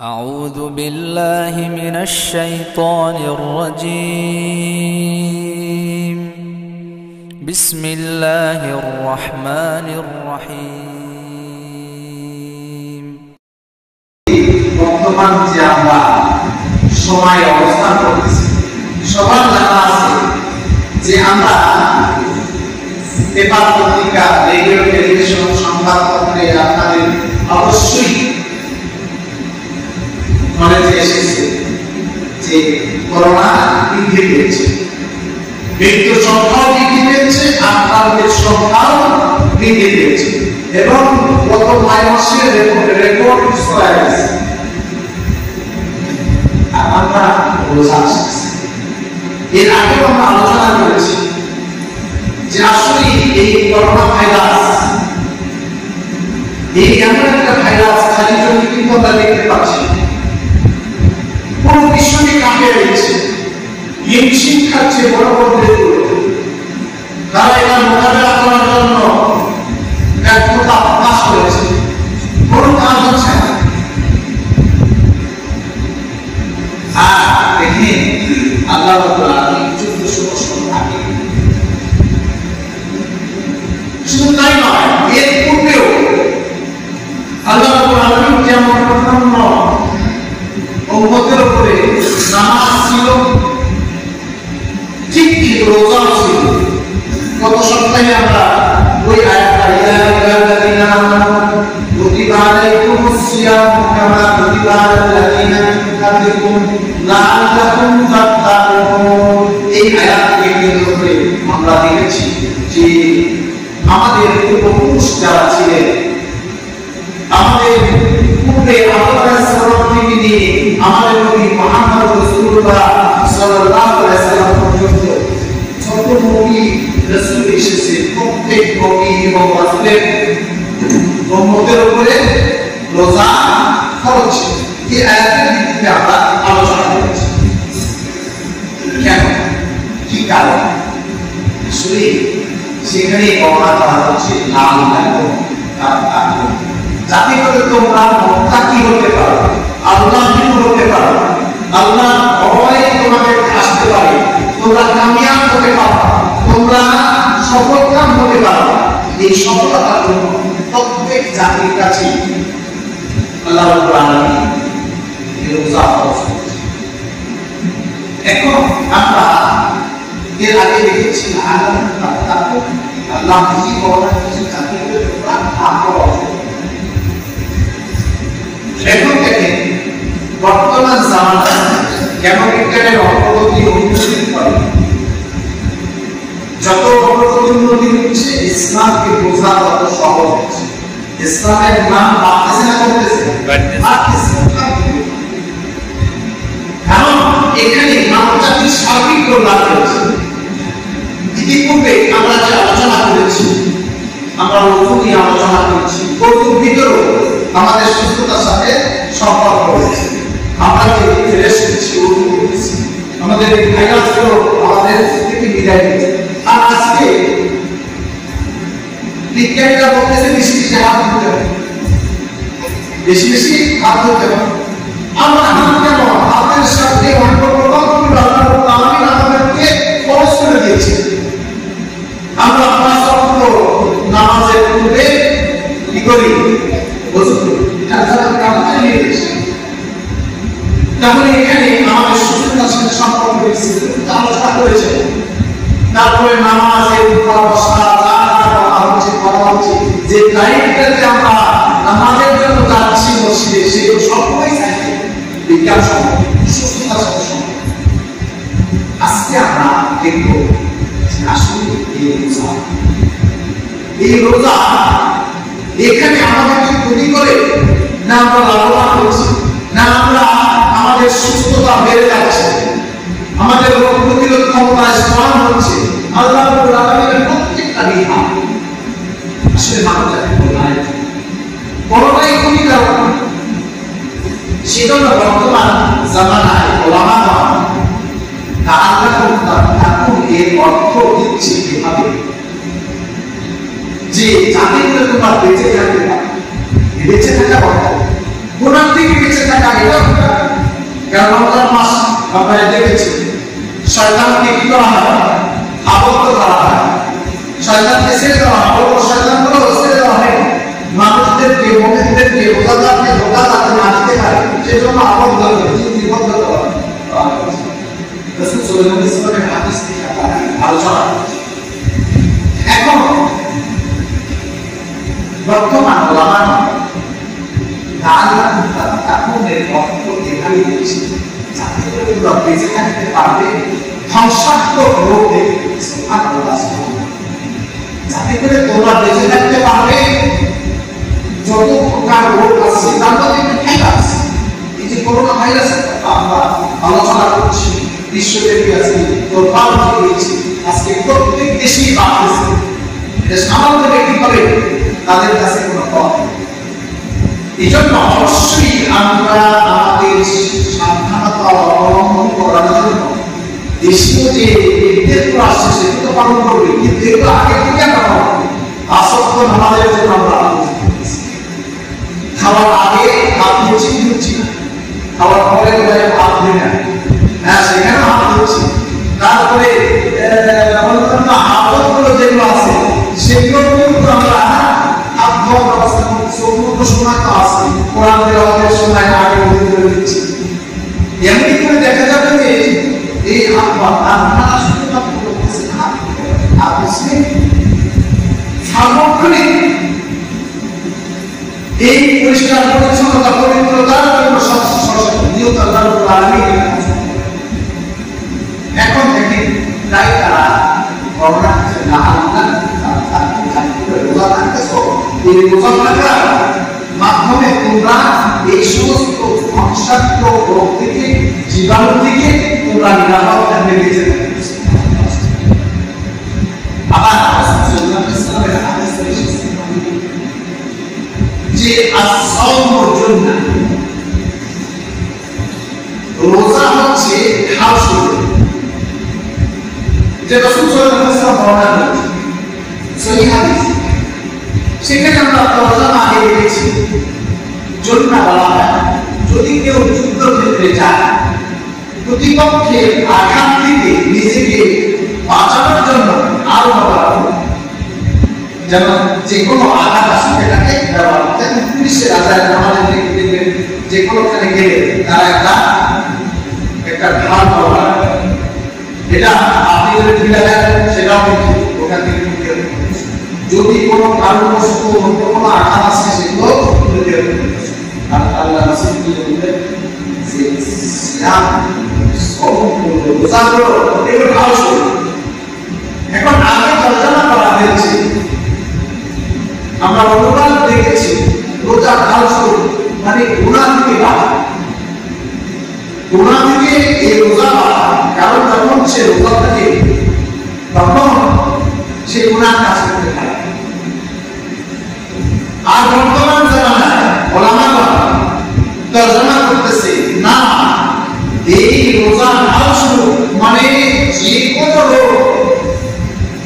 أعوذ بالله من الشيطان الرجيم بسم الله الرحمن الرحيم বর্তমান যে আমরা সময় অবস্থান করতেছি সবার জানা আছে যে আমরা পেপার পত্রিকা রেডিও টেলিভিশন সংবাদপত্রে আপনাদের অবশ্যই নলেজে এসেছে যে করোনা বৃদ্ধি পেয়েছে, মৃত্যুর সংখ্যাও বৃদ্ধি পেয়েছে, আক্রান্তের সংখ্যাও বৃদ্ধি পেয়েছে এবং গত 9 মাসের রেকর্ড ছড়ায় গেছে। আমরা বোঝা আসছে এর আগেও আমরা আলোচনা করেছি যে আসলে এই করোনা ভাইরাস এই এমন একটা ভাইরাস খালি চোখে কিন্তু আমরা দেখতে পাচ্ছি, পুরো বিশ্বকে কাঁপিয়ে দিচ্ছে। হিমশিম খাচ্ছে বড় বড় দেশগুলো, তারা এটা মোকাবেলা করার জন্য ব্যর্থতা প্রকাশ করেছে, কোনো কাজ হচ্ছে না। আর দেখে আল্লাহ রাব্বুল আলামিন 1400 বছর আগে শুধু তাই নয়, এর পূর্বেও আল্লাহ রাব্বুল আলামিন যেমন অন্যান্য উম্মতের উপরে নামাজ ছিল, ঠিক রোজা ছিল। গত সপ্তাহে আমরা ওই আয়াতটা ইয়া কুতিবা আলাইকুমুস সিয়াম কামা কুতিবা আলাল লাযিনা মিন ক্বাবলিকুম লাআল্লাকুম তাত্তাকুন, এই আয়াতকে কেন্দ্র করে আমরা দেখেছি যে আমাদের পূর্বপুরুষ যারা ছিলেন, আমাদের পূর্বে থেকে নিয়ে আমাদের নবী মুহাম্মদ রাসূলুল্লাহ সাল্লাল্লাহু আলাইহি সাল্লাম পর্যন্ত যত নবী রাসূল এসেছে, প্রত্যেক নবী এবং রাসূলের উম্মতের উপরে রোজা ফরজ ছিল। এই আয়াতের ভিত্তিতে আমরা আলোচনা করেছি। কেন, কি কারণ? আসলে সেখানে বলা হচ্ছে লাআল্লাকুম তাত্তাকুন, যাতে করে তোমরা মুত্তাকি হতে পারো, আল্লাহী হতে পারো, আল্লাহ ভয় তোমাদের আসতে পারে, তোমরা কামিয়াব হতে পারো, তোমরা সফলকাম হতে পারো। এই সফলতার জন্য প্রত্যেক জাতির কাছে আল্লাহ রাব্বুল আলামিন এই রোজা ফরজ করেছেন। এখন আমরা এর আগে দেখেছি আল্লাহ নিজে বলেন কিছু জাতিকে তোমরা ভাগ করো। এখন থেকে বর্তমান জামানা কেমন বিজ্ঞানের অগ্রগতি উন্নতির ফলে যত অগ্রগতি উন্নতি হচ্ছে, ইসলামকে বোঝা তত সহজ হচ্ছে। ইসলামের নাম বাড়তেছে না কমতেছে? কারণ এখানে মানবজাতির সার্বিক কল্যাণ হচ্ছে। ইতিপূর্বে আমরা যে আলোচনা করেছি, আমরা ওযু নিয়ে আলোচনা করেছি, ওযুর ভিতরেও আমাদের সুস্থতার সাথে সম্পর্ক রয়েছে। আমরা যে ফ্রেশ হচ্ছি, ওযু করছি, আমাদের ভাইরাসগুলো আমাদের থেকে বিদায় নিচ্ছে। আর আজকে বিজ্ঞানীরা বলতেছে বেশি বেশি হাত ধরতে হবে, বেশি বেশি হাত ধরতে হবে। আমরা হাত কেন? হাতের সাথে অন্য প্রভাবগুলো আল্লাহ রাব্বুল আলামিন আমাদেরকে ফরজ করে দিয়েছে। আমরা 5 ওয়াক্ত নামাজের পূর্বে কি করি? ওযু করি। তাহলে এখানে আমাদের সুস্থতার সাথে সম্পর্ক রয়েছে, আলোচনা করেছে। তারপরে নামাজের বসা কথা হচ্ছে যে টাইমটাতে আমরা নামাজের জন্য যাচ্ছি মসজিদে, সেগুলো সবই থাকে বিজ্ঞান সম্পর্ক, সুস্থতার সাথে সম্পর্ক। আজকে আমরা দেখব আসলে এই রোজা এখানে আমাদেরকে ক্ষতি করে না, আমরা লাভবান হচ্ছি না, আমরা আমাদের সুস্থতা বেড়ে যাচ্ছে, আমাদের রোগ প্রতিরোধ ক্ষমতা স্ট্রং হচ্ছে। আল্লাহ রাব্বুল আলামিনের প্রত্যেকটা বিধান আসলে মানবজাতির কল্যাণের জন্য, কোনটাই ক্ষতিকারক নয়। সেজন্য বর্তমান জামানায় ওলামাগণ লাআল্লাকুম তাত্তাকুন এর অর্থ দিচ্ছে এভাবে যে যাতে করে তোমরা বেঁচে থাকতে পারো। বেঁচে থাকা অর্থ কোরআন থেকে বেঁচে থাকা থাকা এটাও কারণ রমজান মাস আপনারা দেখেছেন শয়তানকে কি করা হয়, আবদ্ধ করা হয়, শয়তানকে ছেড়ে দেওয়া হয়, বড় শয়তানগুলো ছেড়ে দেওয়া হয় মানুষদেরকে, মুমিনদেরকে, রোজাদারকে ধোঁকা যাতে না দিতে পারে সেজন্য আবদ্ধ নিবদ্ধ করা হয়। রাসূল সাল্লাল্লাহু আলাইহি ওয়াসাল্লামের হাদিস থেকে আলোচনা। এখন বর্তমান ওলামা তাকুনের অর্থ এখানে দিয়েছে যাতে করে বেঁচে থাকতে পারবে ধ্বংসাত্মক রোগ থেকে, যাতে করে তোমরা বেঁচে থাকতে পারবে যত প্রকার রোগ আছে তার মধ্যে একটা ভাইরাস, এই যে করোনা ভাইরাস আমরা আলোচনা করছি, বিশ্বব্যাপী আজকে প্রভাব হয়েছে, আজকে প্রত্যেক দেশেই বাড়তেছে। এটা সামান্য ব্যক্তি করে তাদের কাছে কোনো পথ নেই। এই জন্য অবশ্যই আমরা আমাদের সাবধানতা অবলম্বন করার জন্য দেশীয় যে নির্দেশগুলো আসছে সেগুলো তো পালন করবে, কিন্তু এগুলো আগে থেকে আমরা আসক্ত আমাদের জন্য আমরা খাওয়ার আগে হাত ধুচ্ছি না, খাওয়ার পরে হাত ধুই না, হ্যাঁ সেখানে হাত ধুচ্ছি, তারপরে আদতগুলো যেগুলো আছে সেগুলো কিন্তু আমরা হাত ধোয়ার ব্যবস্থা করছি, অন্য সময় তো আছে কোরআন তেলাওয়াতের সময় আগে বন্ধ করে দিচ্ছি। এমনি করে দেখা যাবে যে এই আপনারা শুধুমাত্র করতেছেন আপনি সার্বক্ষণিক এই পরিষ্কার পরিচ্ছন্নতা পবিত্রতার জন্য নিয়ত আল্লাহ আলামিনের কাছে। এখন দেখেন প্রায় তারা করোনা না আল্লাহ রোজা থাকতেছ, এই রোজা থাকার মাধ্যমে তোমরা এই সমস্ত ধ্বংসাত্মক রোগ থেকে, জীবাণু থেকে তোমরা নিরাপদ থাকবে, বেঁচে থাকবে। আবার যে আস-সাওমুর জুন্নাহ, রোজা হচ্ছে খাওয়া, যে রাসূল সাল্লাল্লাহু আলাইহি ওয়াসাল্লাম বর্ণনা করেছেন সহিহ হাদিস, সেখানে আমরা রোজা আগে দেখেছি জুন্নাহ বলা হয় যদি কেউ যুদ্ধক্ষেত্রে যায়, প্রতিপক্ষের আঘাত থেকে নিজেকে বাঁচানোর জন্য আরো ব্যবহার করে, যেমন যে কোনো আঘাত আসে সেটাকে ব্যবহার করতে, পুলিশের আজাদ আমাদের দেখবেন যে কোনোখানে গেলে তারা একটা ঢাল ব্যবহার করে, এটা আপনি যদি ঢিলা দেন সেটাও কিন্তু ওখান থেকে মুক্তি হবে। যদি কোনো কারণবশত অন্য কোনো আঘাত আসে সেগুলো মুক্তি হবে। আর আল্লাহ রাসূল বলেন যে সিয়াম রোজা হলো এগুলো খাওয়া শুরু। এখন আগে তর্জমা করা হয়েছে, আমরা অনুবাদ দেখেছি রোজা খাওয়া শুরু মানে গুনাহ থেকে বাধা, গুনাহ থেকে এই রোজা বাধা। কারণ যখন সে রোজা থাকে তখন সে গুনাহ কাজ করতে পারে। আর বর্তমান জামানায় ওলামাগণ তর্জমা করতেছে না, এই রোজা খাওয়া শুরু মানে যে কোনো রোগ,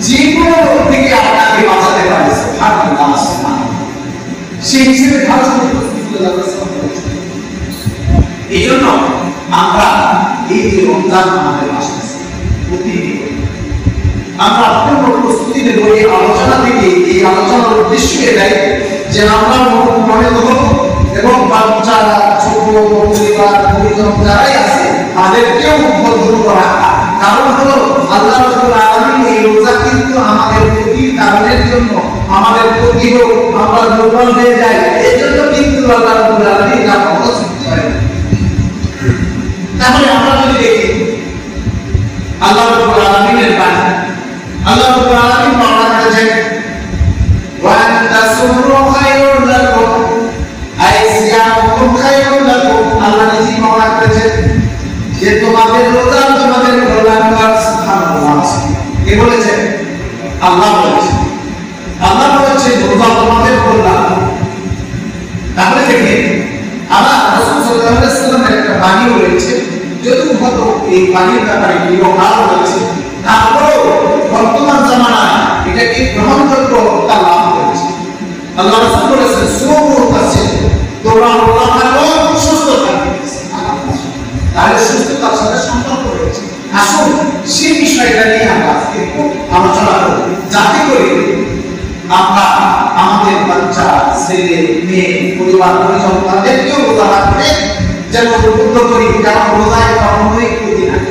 যে কোনো রোগ থেকে আপনাকে বাঁচাতে পারে। সুবহানাল্লাহ, সেই হিসেবে খাওয়া শুরু করতে। এই জন্য আমরা এই যে রমজান আমাদের আসতেছে প্রতিদিন আমরা অত্যন্ত প্রস্তুতি নেব এই আলোচনা থেকে। এই আলোচনার উদ্দেশ্য এটাই যে আমরা মনে করব এবং বাচ্চারা, ছোট পরিবার, পরিজন যারাই আছে তাদেরকেও উদ্বুদ্ধ করা। কারণ হলো আল্লাহ রাব্বুল আলামিন এই রোজা কিন্তু আমাদের প্রতি কারণের জন্য, আমাদের প্রতি আমরা দুর্বল হয়ে যাই, এই জন্য কিন্তু আল্লাহ রাব্বুল আলামিন এটা পছন্দ করেন। তাহলে আমরা যদি দেখি আল্লাহ রাব্বুল আলামিনের বাণী, আল্লাহ রাব্বুল আলামিন বর্ণনা করেছেন ওয়া আনতাসুরু খায়রুল লাকুম, আই সিয়ামুকুম খায়রুল লাকুম। আল্লাহ নিজেই বর্ণনা করেছেন যে তোমাদের রোজা তোমাদের কল্যাণকর। সুবহানাল্লাহ, কে বলেছেন? আল্লাহ বলেছেন। আল্লাহ বলেছেন রোজা তোমাদের কল্যাণ। তাহলে দেখেন আবার রাসূল সাল্লাল্লাহু আলাইহি ওয়াসাল্লামের একটা বাণী রয়েছে, যদিও হয়তো এই বাণীর ব্যাপারে বিরোধাও রয়েছে, তারপরেও বর্তমান জামানায় এটাকে গ্রহণযোগ্যতা লাভ করেছে। আল্লাহ রাসূল বলেছেন সুমু তাসির, তোমরা রোজা থাকো সুস্থ থাকো। আমরা আমাদের বাচ্চা ছেলে মেয়ে পরিবার পরিজন তাদেরকেও রোজা রাখতে যেন উদ্বুদ্ধ করি, কারণ রোজায় কখনোই ক্ষতি নাই।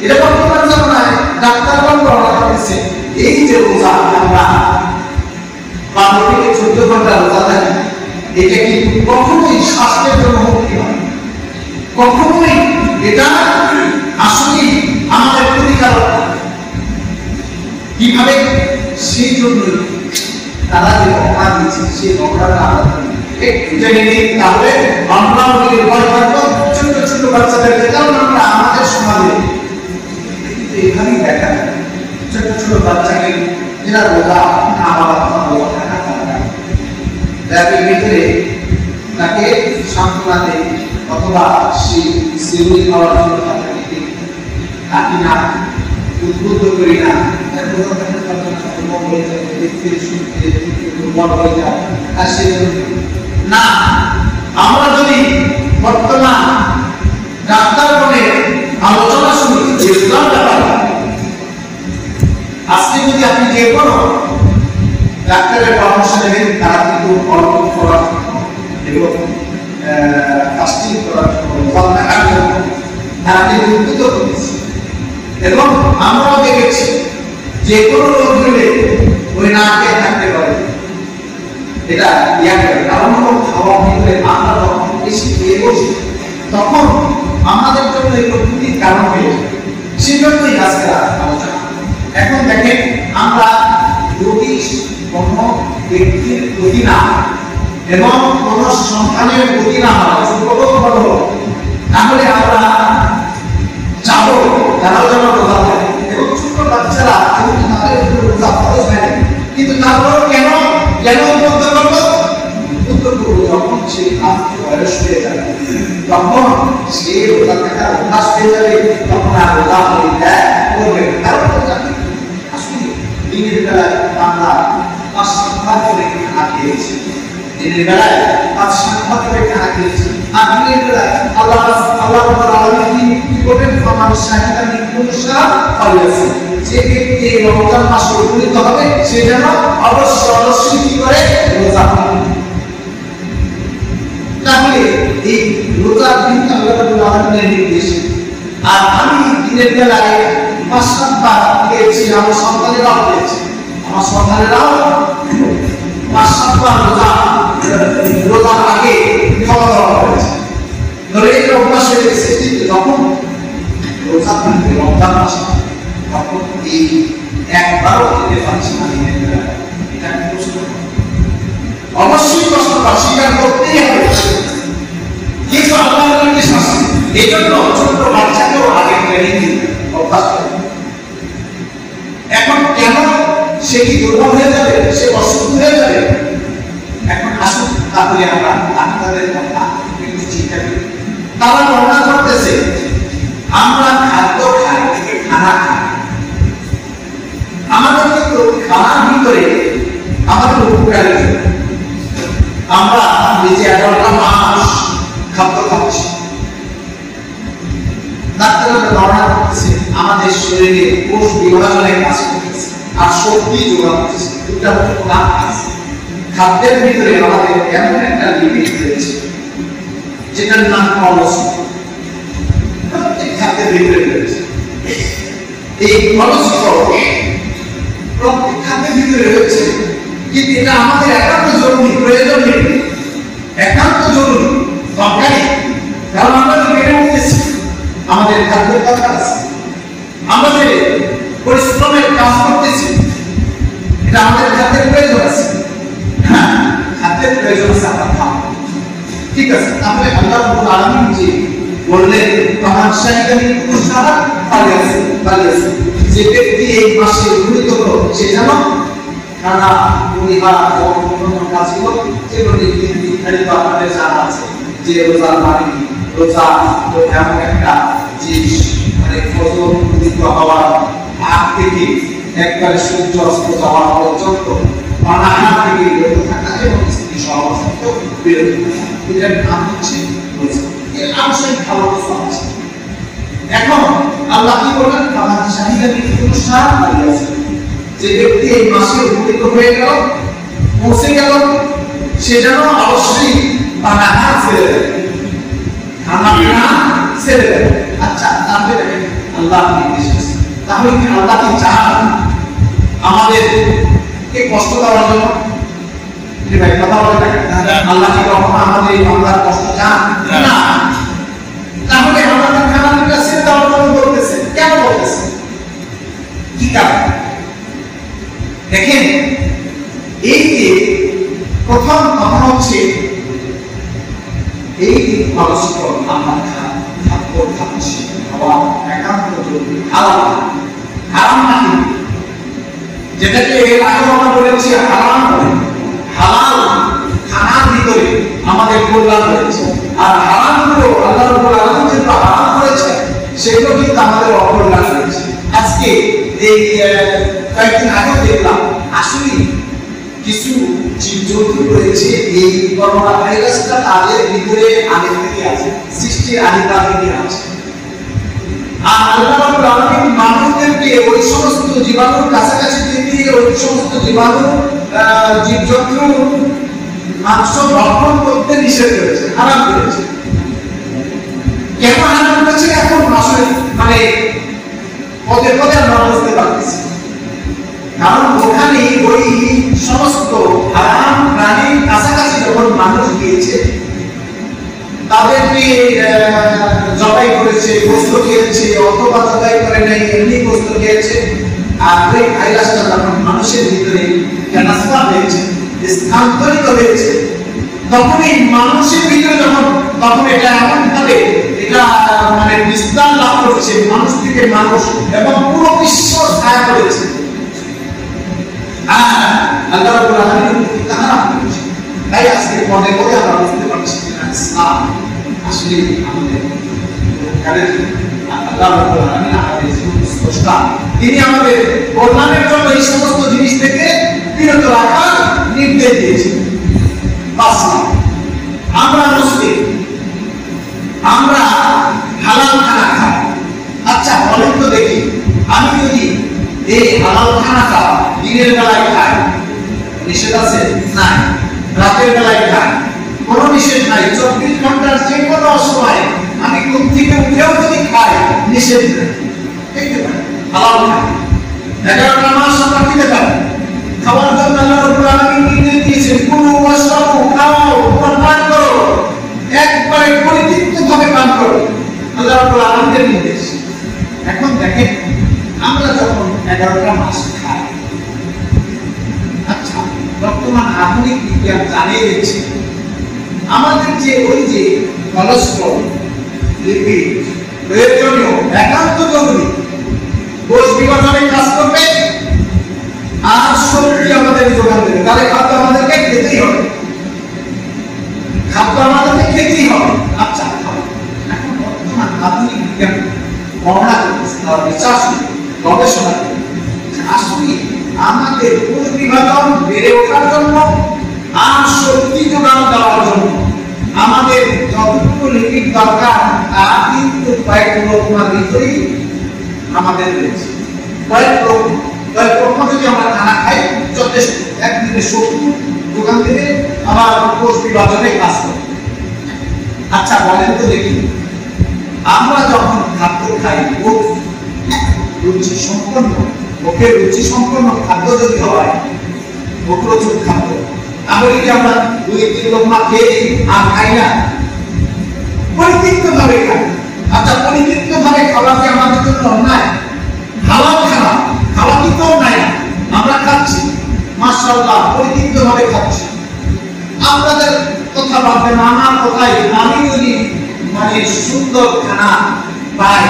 এটা বর্তমান জামানায় ডাক্তারগণ বর্ণনা করতেছে, এই যে রোজা আমরা 12 থেকে 14 ঘন্টা রোজা থাকি, এটা কিন্তু কখনোই স্বাস্থ্যের জন্য হুমকি নয়, কখনোই এটা আসলে আমাদের ক্ষতিকারক। কিভাবে? সেই জন্যই তারা যে অপরাধ দিচ্ছে, সেই অপরাধটা একটু জেনে নিই, তাহলে আমরা ভয় থাকবো ছোট ছোট বাচ্চাদেরকে। কারণ আমরা আমাদের সমাজে এখানেই দেখা যায় ছোট ছোট বাচ্চাকে যারা রোজা ব্যাগের ভিতরে তাকে সান্ত্বনা দেয় অথবা সেগুলি খাওয়ার জন্য তাদেরকে ডাকি না, উদ্বুদ্ধ করি না, না। আমরা যদি বর্তমান ডাক্তারগণের আলোচনা শুনি যে রোজার ব্যাপারে, আজকে যদি আপনি যে কোনো ডাক্তারের পরামর্শ নেবেন, তারা কিন্তু অল্প করার এবং ফাস্টিং করার জন্য তারা কিন্তু উদ্বুদ্ধ করেছে। এবং আমরাও দেখেছি যে কোনো রোগ হলে ওই না খেয়ে থাকতে পারে, এটা কারণ খাওয়া ভিতরে আমরা যখন বেশি খেয়ে বসি তখন আমাদের জন্য এগুলো ক্ষতির কারণ হয়ে যায়। সেজন্যই আজকে আলোচনা। এখন দেখেন, আমরা যদি কোনো ব্যক্তির ক্ষতি না এবং কোনো সন্তানের ক্ষতি না হয়, তাহলে আমরা চাবো তারাও যেন রোজা থাকে। এবং ছোট বাচ্চারা তাদের রোজা ফরজ হয়, কিন্তু তারপর কেন উদ্বুদ্ধ করবো? উদ্বুদ্ধ করবো যখন সে বয়স হয়ে যাবে, তখন সে রোজা থাকার অভ্যাস হয়ে যাবে, তখন আর রোজা করবে। কারণ আসলে দিনের বেলায় আমরা 5 ঘন্টা করে খানা খেয়েছি, দিনের বেলায় 5 ঘন্টা করে খানা খেয়েছি, আর দিনের বেলায় আল্লাহ রাব্বুল আলামিন কি করবেন? ফামান শাহিদা মিনকুম শাহর ফালিয়াসুম। যে ব্যক্তি এই রমজান মাসে উপনীত হবে সে যেন অবশ্যই কি করে? রোজা রাখে। তাহলে এই রোজার দিন আল্লাহ রাব্বুল আলামিনের নির্দেশ। আর আমি দিনের বেলায় 5 ঘন্টা খেয়েছি, আমার সন্তানেরাও খেয়েছে, আমার সন্তানেরাও 5 ঘন্টা রোজার আগে খাওয়া দাওয়া করেছে। ধরে এই অভ্যাস হয়ে গেছে, যখন রোজা থাকবে রমজান মাসে তখন এই একবারও খেতে পারছি না দিনের বেলায়, এটা কষ্ট, অবশ্যই কষ্ট স্বীকার করতেই হবে। কিন্তু আল্লাহ নির্দেশ আছে, এই জন্য ছোট বাচ্চাকেও আগে ট্রেনিং দিতে অভ্যাস করে। এখন কেন সে কি দুর্বল হয়ে যাবে, সে অসুস্থ হয়ে যাবে? এখন আসুন তাহলে আমরা ডাক্তারের কথা একটু চিন্তা করি। তারা বর্ণনা করতেছে আমরা খাদ্য খাই, খানা খাই, আমাদের কিন্তু খানার ভিতরে আমাদের উপকারী। আমরা নিজে 11টা মাস খাদ্য খাচ্ছি, ডাক্তাররা বর্ণনা করতেছে আমাদের শরীরে কোষ বিভাজনের কাজ করতেছে আর শক্তি যোগান করতেছে। দুটা কাজ আছে। খাদ্যের ভিতরে আমাদের এমন একটা লিপিড রয়েছে যেটার নাম কোলেস্টেরল। প্রত্যেক খাদ্যের ভিতরে রয়েছে এই কোলেস্টেরল, প্রত্যেক খাদ্যের ভিতরে রয়েছে। কিন্তু এটা আমাদের একান্ত জরুরি, প্রয়োজন নেই, একান্ত জরুরি, দরকারি। কারণ আমরা যে বেড়ে উঠতেছি, আমাদের খাদ্যের দরকার আছে, আমরা যে পরিশ্রমের কাজ করতেছি, এটা আমাদের খাদ্যের প্রয়োজন আছে। হ্যাঁ, খাদ্যের প্রয়োজন আছে, আমরা খাবো, ঠিক আছে। তাহলে আল্লাহ রাব্বুল আলামিন যে বললেন ফামান শাহিদা মিনকুম শাহর ফালিয়াসুম, যে ব্যক্তি এই মাসে উপনীত হলো সে যেন খানা পরিবার ও অন্যান্য কাজগুলো যেগুলো নির্ধারিত আপনাদের জানা আছে, যে রোজার মানে রোজা তো এমন একটা জিনিস, মানে ফজর উদিত হওয়ার আগ থেকে একবারে সূর্য অস্ত যাওয়া পর্যন্ত অনাহার থেকে বিরত থাকা এবং স্ত্রী সহবাসিত বিরত থাকা, এটার নাম হচ্ছে রোজা। এর আংশিক ভালো কিছু আছে। এখন আল্লাহ কি বলেন? ফামান শাহিদা মিনকুম শাহর ফালিয়াসুম, যে ব্যক্তি এই মাসে উপনীত হয়ে গেল, পৌঁছে গেল, সে যেন অবশ্যই পানাহার ছেড়ে দেয়, খানা পিনা ছেড়ে দেয়। আচ্ছা, তাহলে আল্লাহ নির্দেশ দিয়েছেন, তাহলে কি আল্লাহ কি চান আমাদেরকে কষ্ট দেওয়ার জন্য? ভাই কথা বলে না, আল্লাহ কি কখনো আমাদের এই বান্দার কষ্ট চান? না। তাহলে আমাদের খানা পিনা ছেড়ে দেওয়ার জন্য বলতেছে, কেন বলতেছে, কি কারণ? দেখেন, এই যে প্রথম কথা হচ্ছে এই যে পরস্পর আমরা খাদ্য খাচ্ছি, খাওয়া একান্ত জরুরি, হালাল হারাম না, যেটাকে এর আগে আমরা বলেছি হারাম নয়, হালাল খানার ভিতরে আমাদের কল্যাণ রয়েছে, আর হারাম গুলো আল্লাহ রাব্বুল আলামিন যে হারাম করেছে সেগুলো কিন্তু আমাদের অকল্যাণ রয়েছে। আজকে এই কয়েকদিন আগে দেখলাম আসলে কিছু জীবজন্তু রয়েছে এই করোনা ভাইরাসটা তাদের ভিতরে আগে থেকে আছে, সৃষ্টির আগে থেকে আছে। আর আল্লাহ রাব্বুল আলামিন মানুষদেরকে ওই সমস্ত জীবাণুর কাছাকাছি দিয়ে ওই সমস্ত জীবাণু জীবজন্তুর মাংস ভক্ষণ করতে নিষেধ করেছে, হারাম করেছে। কেন হারাম করেছে এখন আসলে মানে পদে পদে আমরা বুঝতে পারতেছি, কারণ ওখানে ওই সমস্ত হারাম প্রাণীর কাছাকাছি যখন মানুষ গিয়েছে, তাদেরকে জবাই করেছে, গোস্ত খেয়েছে, অথবা জবাই করে নাই এমনি গোস্ত খেয়েছে, আর ওই ভাইরাসটা যখন মানুষের ভিতরে ট্রান্সফার হয়েছে, স্থানান্তরিত হয়েছে, তখন এই মানুষের ভিতরে তখন এটা এমন ভাবে এটা মানে বিস্তার লাভ করছে, মানুষ থেকে মানুষ এবং পুরো বিশ্ব ছায়া করেছে। আল্লাহ রাব্বুল আলামিন তাহারা করেছে। তাই আজকে পদে পদে আমরা বুঝতে পারছি ইসলাম আসলে আমাদের আল্লাহ রাব্বুল আলামিন আমাদের স্রষ্টা, তিনি আমাদের কল্যাণের জন্য এই সমস্ত জিনিস থেকে বিরত রাখার নির্দেশ দিয়েছেন। বাস আমরা মুসলিম, আমরা হালাল খানা খাই। আচ্ছা বলেন তো দেখি, আমি যদি এই হালাল খানাটা দিনের বেলায় খাই, নিষেধ আছে? নাই। রাতের বেলায় খাই, কোনো নিষেধ নাই। 24 ঘন্টার যে কোনো সময় আমি ঘুম থেকে উঠেও যদি খাই, নিষেধ নেই, খেতে পারি, হালাল খাই। 11টা মাস আমরা খেতে পারি, খাওয়ার জন্য আল্লাহ রাব্বুল আলামিন নির্দেশ দিয়েছেন, কুলু ওয়াশরাবু, খাও, পান করো, একবারে পরিতৃপ্তভাবে পান করো, আল্লাহ রাব্বুল আলামিনের নির্দেশ। এখন দেখেন, আমরা যখন 11টা মাস খাই, আচ্ছা বর্তমান আধুনিক বিজ্ঞান জানিয়ে দিচ্ছে আমাদের যে ওই যে কোলেস্টেরল, লিপিড প্রয়োজনীয় একান্ত জরুরি, কোষ বিভাজনে কাজ করবে আর শক্তি আমাদের যোগান দেবে, তাহলে খাদ্য আমাদেরকে খেতেই হবে, খাদ্য আমাদেরকে খেতেই হবে। আচ্ছা এখন বর্তমান আধুনিক বিজ্ঞান বর্ণনা করতেছে, রিসার্চ গবেষণা আসলে আমাদের কোষ বিভাজন বেড়ে ওঠার জন্য আর শক্তি যোগান দেওয়ার জন্য আমাদের যতটুকু লিপিড দরকার তা কিন্তু কয়েক রকমের ভিতরেই আমাদের রয়েছে। কয়েক রকম যদি আমরা খানা খাই যথেষ্ট, একদিনে শক্তি যোগান দেবে, আমার কোষ বিভাজনে কাজ করবে। আচ্ছা বলেন তো দেখি, আমরা যখন খাদ্য খাই রুচি সম্পন্ন, মুখে রুচি সম্পন্ন খাদ্য যদি হয়, মুখরোচক খাদ্য, তাহলে কি আমরা 2-3 লোকমা খেয়ে আর খাই না? পরিতৃপ্ত ভাবে খাই। আচ্ছা পরিতৃপ্ত ভাবে খাওয়া কি আমাদের জন্য অন্যায়? হালাল খাওয়া কিন্তু অন্যায় না, আমরা খাচ্ছি, মাশাআল্লাহ পরিতৃপ্ত ভাবে খাচ্ছি। আপনাদের কথা ভাববেন, আমার কথাই আমি যদি মানে সুন্দর খানা পাই,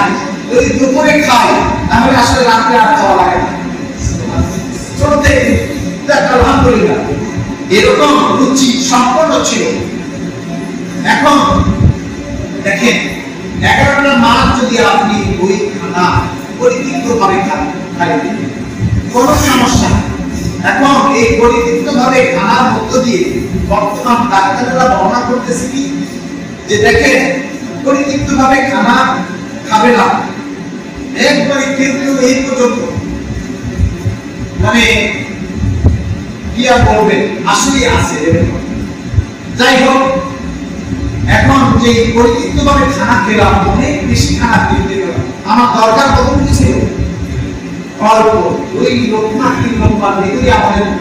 যদি দুপুরে খাই, তাহলে আসলে রাত্রে আর খাওয়া লাগে না, চলতে আলহামদুলিল্লাহ এরকম রুচি সম্পন্ন ছিল। এখন দেখেন 11টা মাস যদি আপনি ওই খানা পরিতৃপ্ত ভাবে খাইবেন, কোনো সমস্যা নেই। এখন এই পরিতৃপ্ত ভাবে খানার মধ্য দিয়ে বর্তমান ডাক্তাররা বর্ণনা করতেছে কি, যে দেখেন পরিতৃপ্ত ভাবে খানা খাবে না, একবারে কেউ এই পর্যন্ত মানে কি আর বলবেন, আসলে আছে। যাই হোক, এখন যে পরিচিতভাবে খানা খেলাম, অনেক বেশি খানা খেতে গেলাম, আমার দরকার কতটুকু ছিল? অল্প, 2 লোক না 3 লোক ভিতরে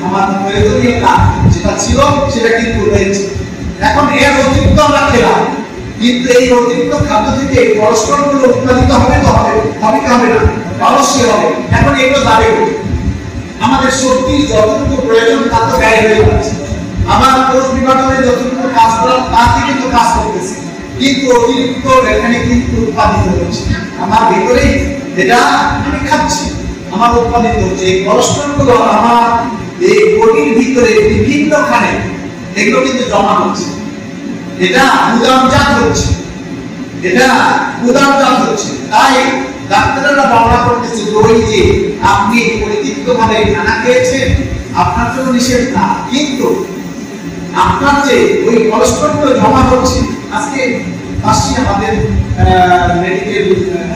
আমার প্রয়োজনীয়তা যেটা ছিল সেটা কিন্তু রয়েছে। এখন এর অতিরিক্ত আমরা খেলাম, কিন্তু এই অতিরিক্ত খাদ্য থেকে কোলেস্টেরল উৎপাদিত হবে তো হবে কি হবে না? অবশ্যই হবে। এখন এগুলো যাবে আমাদের শক্তির যতটুকু প্রয়োজন তা তো ব্যয় হয়ে যাচ্ছে। আমার কোষ বিভাজনে যতটুকু কাজ করার তার থেকে তো কাজ করতেছে, কিন্তু অতিরিক্ত এখানে কিন্তু উৎপাদিত হচ্ছে আমার ভিতরেই, যেটা আমি খাচ্ছি আমার উৎপাদিত হচ্ছে। এই কোলেস্টেরল আমার এই বডির ভিতরে বিভিন্ন খানে এগুলো কিন্তু জমা হচ্ছে, এটা উদারজাত হচ্ছে, তাই ডাক্তাররা বর্ণনা করতেছে যে আপনি পরিচিতভাবে খানা খেয়েছেন, আপনার জন্য নিষেধ না, কিন্তু আপনার যে ওই কোলেস্টেরল জমা হচ্ছে, আজকে পাশে আমাদের মেডিকেল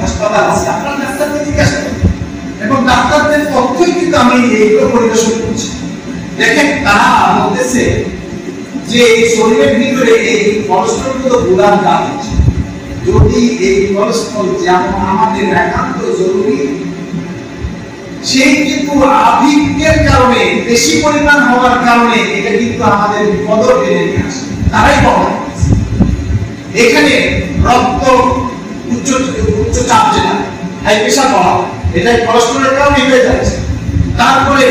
হাসপাতাল আছে, আপনার ডাক্তারকে জিজ্ঞাসা করুন, এবং ডাক্তারদের তথ্যই কিন্তু আমি এইগুলো পরিবেশন করছি। দেখেন তারা বলতেছে যে শরীরের ভিতরে এই কোলেস্টেরল গুলো গুলার কাজ হচ্ছে। যদি এই কোলেস্টেরল যেমন আমাদের একান্ত জরুরি, সেই কিন্তু আধিক্যের কারণে, বেশি পরিমাণ হওয়ার কারণে এটা কিন্তু আমাদের বিপদ টেনে নিয়ে আসে। তারাই বলে এখানে রক্ত উচ্চচাপ, যেটা হাই প্রেশার বলা, এটা কোলেস্টেরলের কারণে হয়ে যাচ্ছে। তারপরে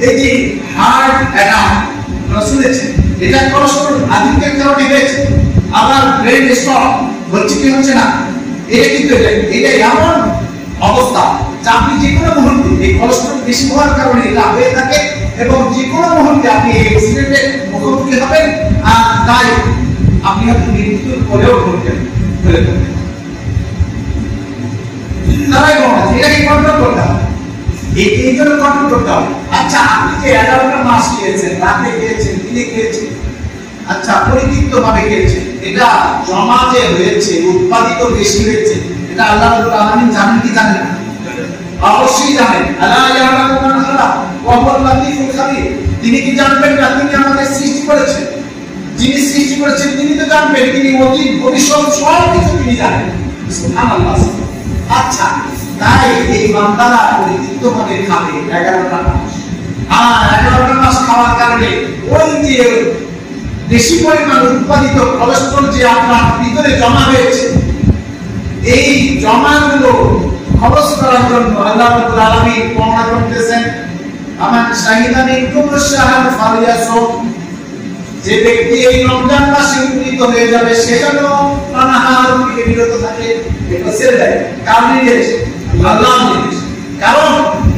এই যে হার্ট অ্যাটাক শুনেছেন, এটা কোলেস্টেরল আধিক্যের কারণে হয়েছে। আবার ব্রেন স্ট্রোক হচ্ছে কি হচ্ছে না, এটা কিন্তু এটা এমন অবস্থা যে আপনি যে কোনো মুহূর্তে এই কোলেস্টেরল বেশি হওয়ার কারণে এটা হয়ে থাকে, এবং যে কোনো মুহূর্তে আপনি এই অ্যাক্সিডেন্টের মুখোমুখি হবেন, আর তাই আপনি হয়তো মৃত্যুর কোলেও পড়বেন। তারাই বলে এটাকে কন্ট্রোল করতে হবে, এই জন্য কন্ট্রোল করতে হবে। আচ্ছা, আপনি যে 11টা মাস খেয়েছেন, রাতে খেয়েছেন, দিনে খেয়েছেন, আচ্ছা পরিচিতভাবে খেয়েছেন, এটা জমা যে হয়েছে, উৎপাদিত বেশি হয়েছে, এটা আল্লাহ রাব্বুল আলামিন জানেন কি জানেন না? অবশ্যই জানেন। আলা ইয়ালামু মান খালাক ওয়া হুয়াল লাতীফুল খাবীর। তিনি কি জানবেন না? তিনি আমাদের সৃষ্টি করেছেন, যিনি সৃষ্টি করেছেন তিনি তো জানবেন, তিনি অতীত ভবিষ্যৎ সব কিছু তিনি জানেন। সুবহানাল্লাহ। আচ্ছা, তাই এই বান্দারা পরিচিতভাবে খাবে 11টা মাস, আর 11টা মাস খাওয়ার কারণে ওই যে বেশি পরিমাণ উৎপাদিত কোলেস্টেরল যে আপনার ভিতরে জমা হয়েছে, এই জমাগুলো খরচ করার জন্য আল্লাহ রাব্বুল আলামিন বর্ণনা করতেছেন, আমার শাহিদা মিনকুম শাহর ফালিয়াসুম, যে ব্যক্তি এই রমজান মাসে উপনীত হয়ে যাবে সে যেন পানাহার থেকে বিরত থাকে। এটা ছেড়ে দেয়, কারণ আল্লাহ নির্দেশ। কারণ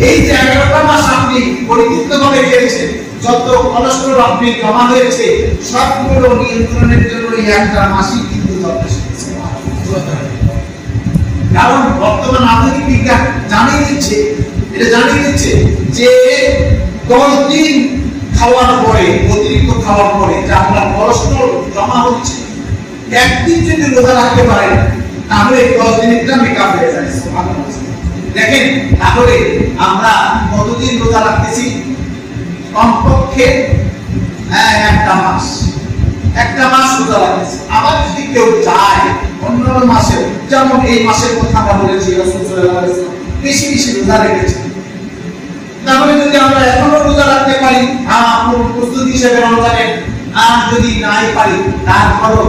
এই যে 11টা মাস আপনি পরিচিতভাবে খেয়েছেন, যত কোলেস্টেরল আপনি জমা হয়েছে সবগুলো নিয়ন্ত্রণের জন্য এই একটা মাসই কিন্তু যথেষ্ট। কারণ বর্তমান আধুনিক বিজ্ঞান জানিয়ে দিচ্ছে, যে 10 দিন খাওয়ার পরে, অতিরিক্ত খাওয়ার পরে যে আপনার কোলেস্টেরল জমা হচ্ছে, একদিন যদি রোজা রাখতে পারেন তাহলে 10 দিনটা মেকআপ হয়ে যায়। দেখেন তাহলে আমরা কতদিন রোজা রাখতেছি? কমপক্ষে একটা মাস রোজা রাখতেছি। আবার যদি কেউ চায় অন্য মাসে, যেমন এই মাসের কথা আমরা বলেছি, রাসূল সাল্লাল্লাহু আলাইহি ওয়াসাল্লাম বেশি বেশি রোজা রেখেছেন, তাহলে যদি আমরা এখনো রোজা রাখতে পারি প্রস্তুতি হিসেবে রমজানের, আর যদি নাই পারি তারপরও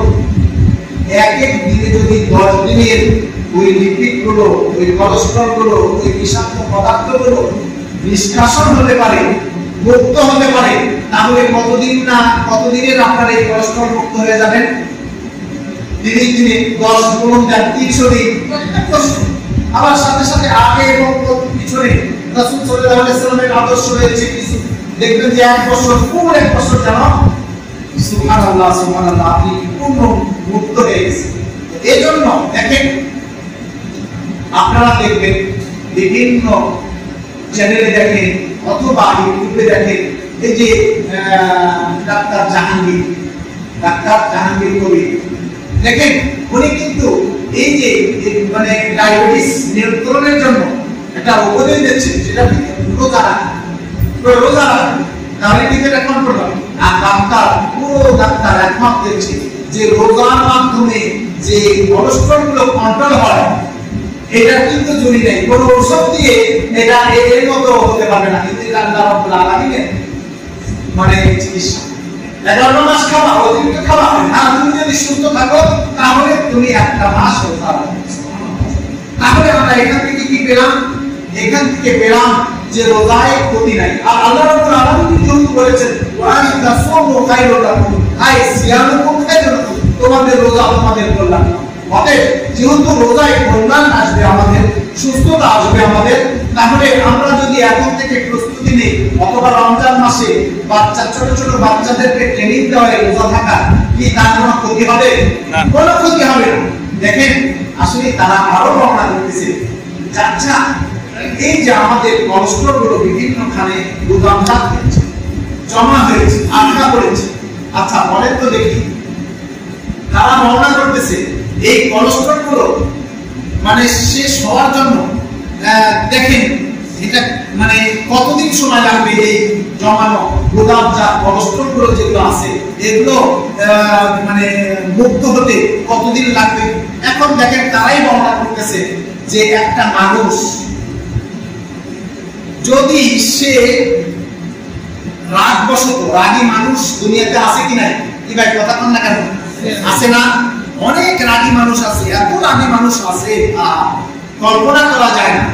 এক দিনে যদি 10 দিনের ওই লিপিড গুলো, ওই কোলেস্টেরল গুলো, ওই বিষাক্ত পদার্থ গুলো নিষ্কাশন হতে পারে, মুক্ত হতে পারে, তাহলে কতদিনের আপনার এই কোলেস্টেরল মুক্ত হয়ে যাবেন? দিনে দিনে 10 গুণ 300 দিন। আবার সাথে সাথে আগে এবং পিছনে রাসূল সাল্লাল্লাহু আলাইহি ওয়াসাল্লামের আদর্শ রয়েছে কিছু, দেখবেন যে 1 বছর, পুরো 1 বছর যেন সুবহানাল্লাহ সুবহানাল্লাহ আপনি পূর্ণ মুক্ত হয়ে গেছেন। এই জন্য দেখেন আপনারা দেখবেন বিভিন্ন চ্যানেলে দেখেন অথবা ইউটিউবে দেখেন, এই যে ডাক্তার জাহাঙ্গীর কবি, দেখেন উনি কিন্তু এই যে মানে ডায়াবেটিস নিয়ন্ত্রণের জন্য একটা উপদেশ দিচ্ছেন, যেটা রোজা রাখা। তো রোজা রাখবে, তাহলে কিন্তু এটা কন্ট্রোল হবে। আর ডাক্তার, পুরো ডাক্তার একমত হয়েছে যে রোজার মাধ্যমে যে কোলেস্টেরলগুলো কন্ট্রোল হয়, এটা কিন্তু জরুরি নেই, কোনো ওষুধ দিয়ে এটা এর মতো হতে পারবে না, কিন্তু এটা আল্লাহ রাব্বুল আলামিনের মানে চিকিৎসা। 11 মাস খাওয়া, অতিরিক্ত খাওয়া, আর তুমি যদি সুস্থ থাকো তাহলে তুমি একটা মাস রোজা রাখবে। তাহলে আমরা এখান থেকে কি পেলাম? এখান থেকে পেলাম যে রোজায় ক্ষতি নাই। আর আল্লাহ রাব্বুল আলামিন যেহেতু বলেছেন ওয়া তাসুমু খায়রুল লাকুম, আই সিয়ামুকুম খায়রুল লাকুম, তোমাদের রোজা তোমাদের কল্যাণ। অতএব যেহেতু রোজায় কল্যাণ আসবে, আমাদের সুস্থতা আসবে আমাদের, তাহলে আমরা যদি এখন থেকে প্রস্তুতি নিই, অথবা রমজান মাসে বাচ্চা ছোট ছোট বাচ্চাদেরকে ট্রেনিং দেওয়া রোজা থাকা, কি তার কোনো ক্ষতি হবে? কোনো ক্ষতি হবে না। দেখেন আসলে তারা আরো বর্ণনা করতেছে, আচ্ছা এই যে আমাদের কোলেস্টেরল গুলো বিভিন্ন খানে গুদামজাত হয়েছে, জমা হয়েছে, আটকা পড়েছে, আচ্ছা বলেন তো দেখি, তারা বর্ণনা করতেছে এই কোলেস্টেরল গুলো মানে শেষ হওয়ার জন্য দেখেন এটা মানে কতদিন সময় লাগবে? এই জমানো গুদামজাত কোলেস্টেরল গুলো যেগুলো আছে এগুলো মানে মুক্ত হতে কতদিন লাগবে? এখন দেখেন তারাই বর্ণনা করতেছে যে একটা মানুষ যদি সে রাগবশত, রাগী মানুষ দুনিয়াতে আছে কি নাই? কি ভাই কথা কন না কেন? আছে না? অনেক রাগী মানুষ আছে, এত রাগী মানুষ আছে কল্পনা করা যায় না।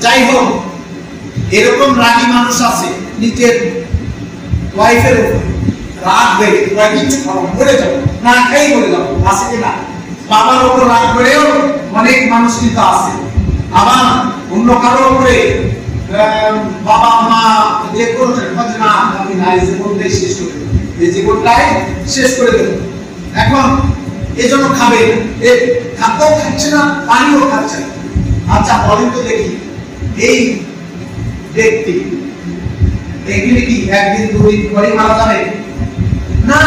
যাই হোক, এরকম রাগী মানুষ আছে নিজের ওয়াইফের উপর রাগ বেড়ে কিছু খাবো বলে যাবো, না খাই বলে যাবো, আছে কি না? বাবার উপর রাগ বেড়েও অনেক মানুষ কিন্তু আছে। আবার অন্য কারো উপরে বাবা মা যে করছেন না আমি নাই, জীবনটাই শেষ করে দেব, এই জীবনটাই শেষ করে দেব। এখন এই জন্য খাবে, খাদ্যও খাচ্ছে না, পানিও খাচ্ছে না। আচ্ছা বলেন তো দেখি, এই ব্যক্তি এগুলি কি একদিন দুদিন পরে মারা যাবে? না,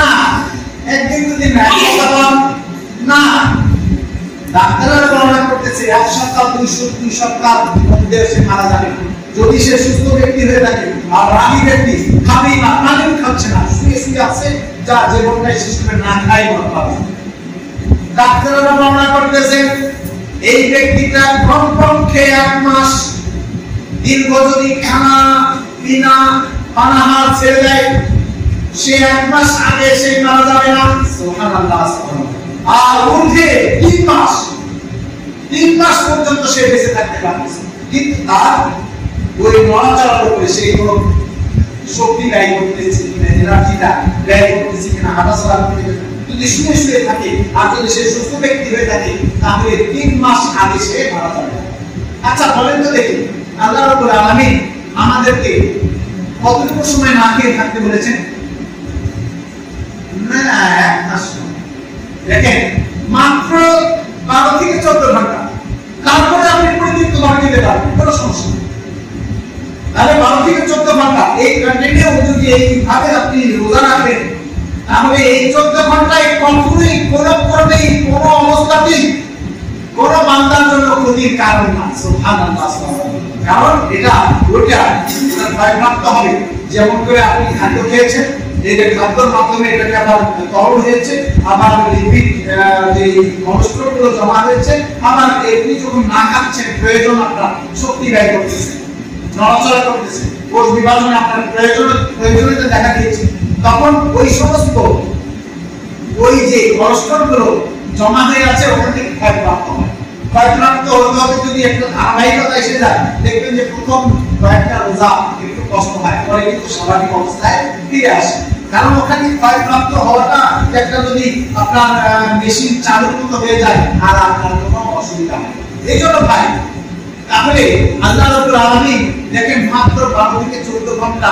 একদিন দুদিন না, ডাক্তাররা বর্ণনা করতেছে 1 সপ্তাহ 2 সপ্তাহ মধ্যে সে মারা যাবে, যদি সে সুস্থ ব্যক্তি হয়ে থাকে। আর রাগী ব্যক্তি খাবেই না, পানিও খাচ্ছে না, শুয়ে শুয়ে আছে, যা জীবনটাই শেষ করে না খাই মরতে পারে। ডাক্তাররা বর্ণনা করতেছে এই ব্যক্তিটা কমপক্ষে 1 মাস দীর্ঘ যদি খানা পিনা পানাহার ছেড়ে দেয়, সে 1 মাস আগে সে মারা যাবে না। সুবহানাল্লাহ, সুবহানাল্লাহ। আর ঊর্ধ্বে 3 মাস পর্যন্ত সে বেঁচে থাকতে পারতেছে, কিন্তু তার ওই নড়াচড়ার উপরে সে কোনো শক্তি ব্যয় করতেছে কিনা, এনার্জিটা ব্যয় করতেছে কিনা, হাঁটাচলা করতেছে। যদি শুয়ে শুয়ে থাকে আর যদি সে সুস্থ ব্যক্তি হয়ে থাকে, তাহলে 3 মাস আগে সে মারা যাবে। আচ্ছা বলেন তো দেখি, আল্লাহ রাব্বুল আলামিন আমাদেরকে কতটুকু সময় না খেয়ে থাকতে বলেছেন? না, 1 মাস। দেখেন মাত্র 12 থেকে 14 ঘন্টা, তারপরে আপনি পরিতৃপ্ত ভাবে খেতে পারবেন, কোনো সমস্যা নেই। তাহলে 12 থেকে 14 ঘন্টা এই কন্টিনিউ যদি এইভাবে আপনি রোজা রাখেন, তাহলে এই 14 ঘন্টায় কখনোই কোনো ক্রমেই কোনো অবস্থাতেই কোন বান্দার জন্য ক্ষতির কারণ না। সুবহানাল্লাহ, কারণ এটা ওটা ভয়প্রাপ্ত হবে। যেমন করে আপনি খাদ্য খেয়েছেন, এই যে খাদ্যের মাধ্যমে এটাকে আবার তরল হয়েছে, আবার লিপিড যে কোলেস্টেরল গুলো জমা হয়েছে, আবার আপনি যখন না খাচ্ছেন প্রয়োজন আপনার শক্তি ব্যয় করতেছে, নড়াচড়া করতেছে, কোষ বিভাজনে আপনার প্রয়োজনীয়তা দেখা দিয়েছে, তখন ওই সমস্ত ওই যে কোলেস্টেরল গুলো জমা হয়ে আছে ওখান থেকে ক্ষয়প্রাপ্ত হয়। ক্ষয়প্রাপ্ত হতে হতে যদি একটু ধারাবাহিকতা এসে যায়, দেখবেন যে প্রথম কয়েকটা রোজা একটু কষ্ট হয়, পরে কিন্তু স্বাভাবিক অবস্থায় ফিরে আসে। কারণ ওখানে ক্ষয়প্রাপ্ত হওয়াটা একটা যদি আপনার মেশিন চালুর মতো হয়ে যায়, আর আপনার কোনো অসুবিধা হয়। এই জন্য ভাই, তাহলে আল্লাহ রাব্বুল আলামিন দেখেন মাত্র 12 থেকে 14 ঘন্টা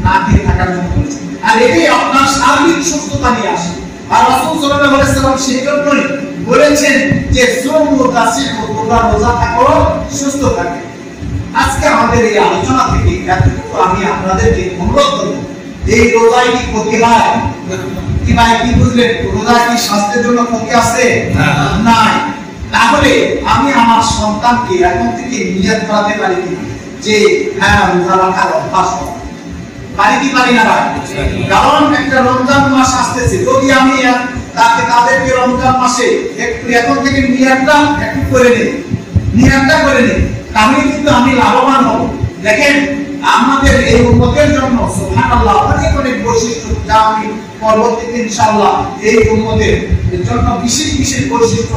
না খেয়ে থাকার জন্য বলেছেন, আর এটাই আপনার শারীরিক সুস্থতা নিয়ে আসে। আর রাসূল সাল্লাল্লাহু আলাইহি ওয়াসাল্লাম সেই জন্যই বলেছেন যে সুমু তাসিহু, তোমরা রোজা থাকো সুস্থ থাকো। আজকে আমাদের এই আলোচনা থেকে এতটুকু আমি আপনাদেরকে অনুরোধ করব, এই রোজায় কি ক্ষতি হয়? কি ভাই কি বুঝলেন? রোজায় কি স্বাস্থ্যের জন্য ক্ষতি আছে? না। তাহলে আমি আমার সন্তানকে এখন থেকে নিয়ত করাতে পারি কি যে হ্যাঁ রোজা রাখার অভ্যাস করো, পারি কি পারি না ভাই? কারণ একটা রমজান মাস আসতেছে, যদি আমি তাদেরকে রমজান মাসে একটু এখন থেকে নিয়াতটা একটু করে নেই, তাহলে কিন্তু আমি লাভবান হব। দেখেন আমাদের এই উম্মতের জন্য সুবহানাল্লাহ অনেক অনেক বৈশিষ্ট্য, যা আমি পরবর্তীতে ইনশাআল্লাহ এই উম্মতের জন্য বিশেষ বিশেষ বৈশিষ্ট্য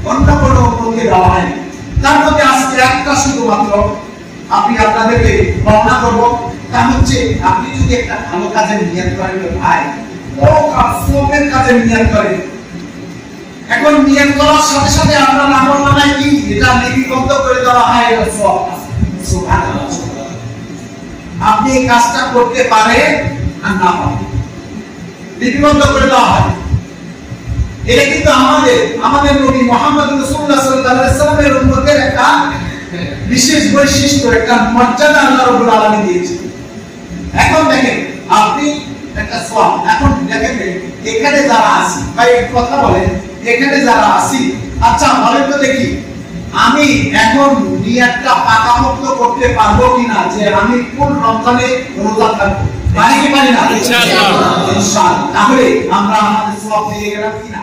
অন্য কোনো উম্মতকে দেওয়া হয়। তার মধ্যে আজকে একটা শুধুমাত্র আমি আপনাদেরকে বর্ণনা করব, তা হচ্ছে আপনি যদি একটা ভালো কাজের নিয়ত করেন ভাই, বড় কাজ সবের কাজের নিয়ত করেন, এখন নিয়ত করার সাথে সাথে আপনার আমলনামায় কি এটা লিপিবদ্ধ করে দেওয়া হয়, এটা সব সুবহানাল্লাহ। আপনি এই কাজটা করতে পারেন আর না পারেন, লিপিবদ্ধ করে দেওয়া হয়। এটা কিন্তু আমাদের নবী মুহাম্মদ রাসূলুল্লাহ সাল্লাল্লাহু আলাইহি ওয়াসাল্লামের উম্মতের একটা বিশেষ বৈশিষ্ট্য, একটা মর্যাদা আল্লাহ রাব্বুল আলামিন দিয়েছেন। এখন দেখেন আপনি একটা সওয়াল, এখন দেখেন এখানে যারা আছি ভাই এক কথা বলেন, এখানে যারা আছি, আচ্ছা বলেন তো দেখি আমি এখন নিয়তটা পাকাপোক্ত করতে পারবো কিনা যে আমি কোন রমজানে রোজা থাকবো, পারি কি পারি না? ইনশাআল্লাহ। তাহলে আমরা আমাদের সওয়াব পেয়ে গেলাম কিনা?